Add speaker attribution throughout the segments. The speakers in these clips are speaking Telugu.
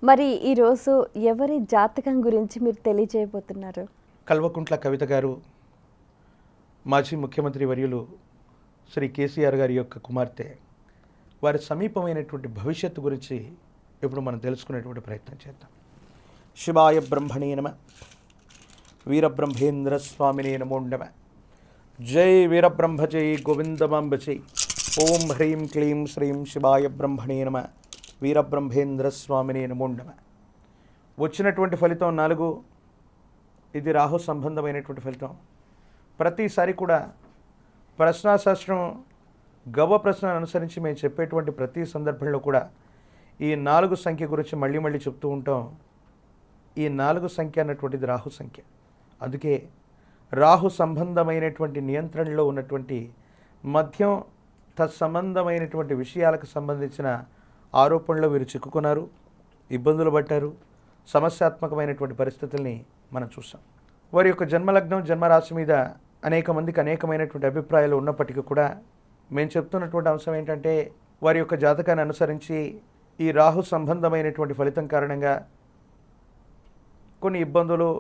Speaker 1: మరి ఈరోజు ఎవరి జాతకం గురించి మీరు తెలియజేయబోతున్నారు?
Speaker 2: కల్వకుంట్ల కవిత గారు, మాజీ ముఖ్యమంత్రి వర్యులు శ్రీ కేసీఆర్ గారి యొక్క కుమార్తె, వారి సమీపమైనటువంటి భవిష్యత్తు గురించి ఇప్పుడు మనం తెలుసుకునేటువంటి ప్రయత్నం చేద్దాం. శివాయ బ్రహ్మణే నమః, వీరబ్రహ్మేంద్ర స్వామినే నమో నమః. జై వీరబ్రహ్మ జై గోవిందమాంబ జై. ఓం హ్రీం క్లీం శ్రీం శివాయ బ్రహ్మణే నమః, వీరబ్రహ్మేంద్ర స్వామినే నమో నమః. వచ్చినటువంటి ఫలితం 4. ఇది రాహు సంబంధమైనటువంటి ఫలితం. ప్రతిసారి కూడా ప్రశ్నాశాస్త్రం గవ్వ ప్రశ్నను అనుసరించి మేము చెప్పేటువంటి ప్రతి సందర్భంలో కూడా ఈ 4 సంఖ్య గురించి మళ్ళీ చెప్తూ ఉంటాం. ఈ 4 సంఖ్య అన్నటువంటిది రాహు సంఖ్య. అందుకే రాహు సంబంధమైనటువంటి నియంత్రణలో ఉన్నటువంటి మద్యం తత్సంబంధమైనటువంటి విషయాలకు సంబంధించిన ఆరోపణలో వీరు చిక్కుకున్నారు, ఇబ్బందులు పడ్డారు, సమస్యాత్మకమైనటువంటి పరిస్థితుల్ని మనం చూసాం. వారి యొక్క జన్మలగ్నం, జన్మరాశి మీద అనేక మందికి అనేకమైనటువంటి అభిప్రాయాలు ఉన్నప్పటికీ కూడా మేము చెప్తున్నటువంటి అంశం ఏంటంటే, వారి యొక్క జాతకాన్ని అనుసరించి ఈ రాహు సంబంధమైనటువంటి ఫలితం కారణంగా కొన్ని ఇబ్బందులు,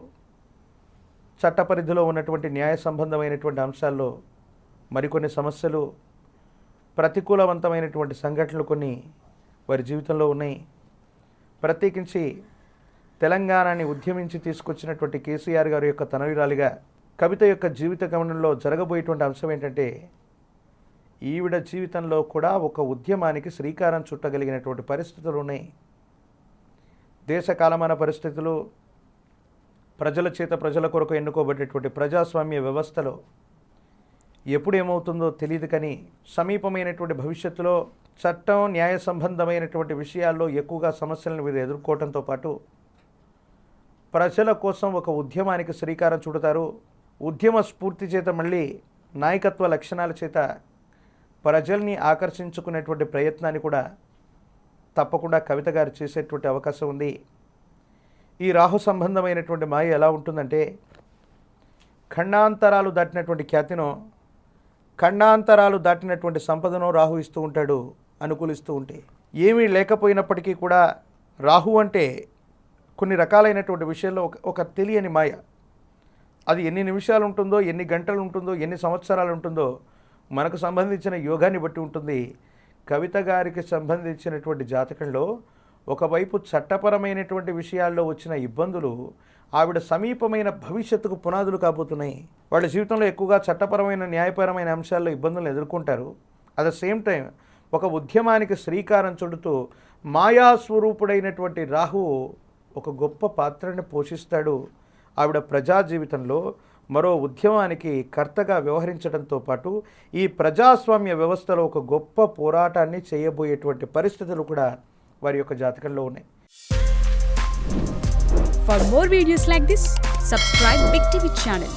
Speaker 2: చట్ట పరిధిలో ఉన్నటువంటి న్యాయ సంబంధమైనటువంటి అంశాల్లో మరికొన్ని సమస్యలు, ప్రతికూలవంతమైనటువంటి సంఘటనలు కొన్ని వారి జీవితంలో ఉన్నాయి. ప్రత్యేకించి తెలంగాణని ఉద్యమించి తీసుకొచ్చినటువంటి కేసీఆర్ గారి యొక్క తనయురాలిగా కవిత యొక్క జీవిత గమనంలో జరగబోయేటువంటి అంశం ఏంటంటే, ఈవిడ జీవితంలో కూడా ఒక ఉద్యమానికి శ్రీకారం చుట్టగలిగినటువంటి పరిస్థితులు ఉన్నాయి. దేశ కాలమాన పరిస్థితులు, ప్రజల చేత ప్రజల కొరకు ఎన్నుకోబడేటువంటి ప్రజాస్వామ్య వ్యవస్థలో ఎప్పుడు ఏమవుతుందో తెలియదు, కానీ సమీపమైనటువంటి భవిష్యత్తులో చట్టం, న్యాయ సంబంధమైనటువంటి విషయాల్లో ఎక్కువగా సమస్యలను వీరు ఎదుర్కోవడంతో పాటు ప్రజల కోసం ఒక ఉద్యమానికి శ్రీకారం చుడతారు. ఉద్యమ స్ఫూర్తి చేత, మళ్ళీ నాయకత్వ లక్షణాల చేత ప్రజల్ని ఆకర్షించుకునేటువంటి ప్రయత్నాన్ని కూడా తప్పకుండా కవిత గారు చేసేటువంటి అవకాశం ఉంది. ఈ రాహు సంబంధమైనటువంటి మాయ ఎలా ఉంటుందంటే, ఖండాంతరాలు దాటినటువంటి ఖ్యాతినో, ఖండాంతరాలు దాటినటువంటి సంపదనో రాహు ఇస్తూ ఉంటాడు, అనుకూలిస్తూ ఉంటే. ఏమీ లేకపోయినప్పటికీ కూడా రాహు అంటే కొన్ని రకాలైనటువంటి విషయాల్లో ఒక తెలియని మాయ. అది ఎన్ని నిమిషాలు ఉంటుందో, ఎన్ని గంటలు ఉంటుందో, ఎన్ని సంవత్సరాలు ఉంటుందో మనకు సంబంధించిన యోగాన్ని బట్టి ఉంటుంది. కవిత గారికి సంబంధించినటువంటి జాతకంలో ఒకవైపు చట్టపరమైనటువంటి విషయాల్లో వచ్చిన ఇబ్బందులు ఆవిడ సమీపమైన భవిష్యత్తుకు పునాదులు కాబోతున్నాయి. వాళ్ళ జీవితంలో ఎక్కువగా చట్టపరమైన, న్యాయపరమైన అంశాల్లో ఇబ్బందులను ఎదుర్కొంటారు. అట్ ద సేమ్ టైం ఒక ఉద్యమానికి శ్రీకారం చుడుతూ మాయాస్వరూపుడైనటువంటి రాహువు ఒక గొప్ప పాత్రని పోషిస్తాడు. ఆవిడ ప్రజా జీవితంలో మరో ఉద్యమానికి కర్తగా వ్యవహరించడంతో పాటు ఈ ప్రజాస్వామ్య వ్యవస్థలో ఒక గొప్ప పోరాటాన్ని చేయబోయేటువంటి పరిస్థితులు కూడా వారి యొక్క జాతకంలో ఉన్నాయి.
Speaker 3: For more videos like this, subscribe Big TV channel.